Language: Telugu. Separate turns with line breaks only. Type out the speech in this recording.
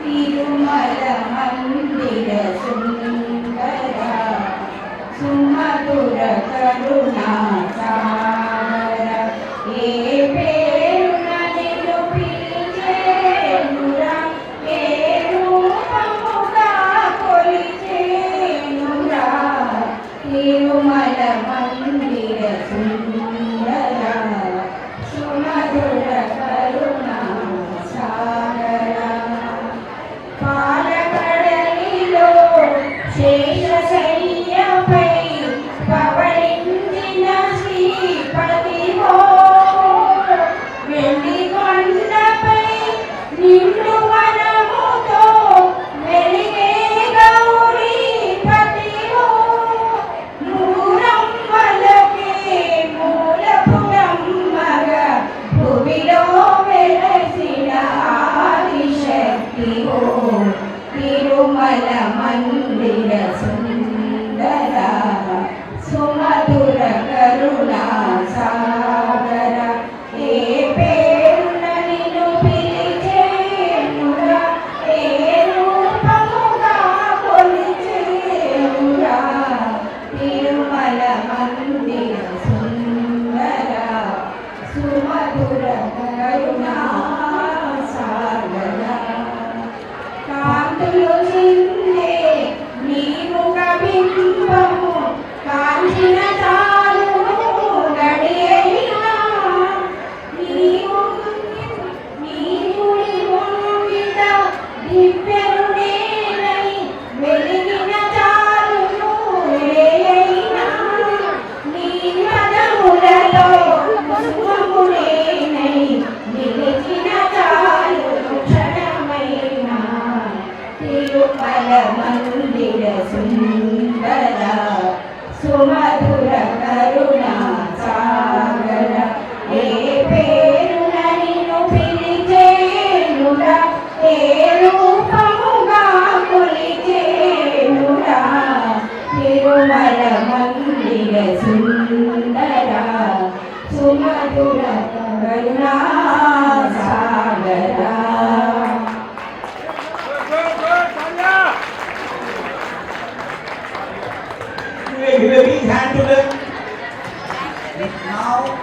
తిరుమల మందిర సుందర సుమధుర కరుణా సాగర ఏ పేరున నిన్ను పిలిచేనురా ఏ రూపముగా కొలిచేనురా తిరుమల మందిర సుందర సుమధుర కరుణా సాగర పాలకడలిలో శేషశయ్యపై పవళించిన శ్రీపతివో వెండి కొండపై నిండు వనముతో వెలిగే గౌరీపతివో నూరమ్మలకే మూలపురమ్మగా భువిలో వెలసిన ఆదిశక్తివో తిరుమల మందిర సుందర సుమధుర కరుణా సాగర ఏ పేరున నిన్ను పిలిచేనురా ఏ రూపముగా కొలిచేనురా తిరుమల మందిర సుందర సుమధుర కరుణా సాగర కాంతులు చిందే నీ ముఖ బింబము కాంచిన చాలును గడియైనా నీ గుడి ముంగిట దివ్యరుడేనై వెలిగిన చాలును ఏయైనా నీ పదములలో సుఖముడేనై నిలిచిన చాలును క్షణమైనా తిరుమల మందిర సుందర సుమధుర కరుణా సాగర ఏ పేరున నిన్ను పిలిచేనురా ఏ రూపముగా కొలిచేనురా తిరుమల మందిర సుందర సుమధుర కరుణా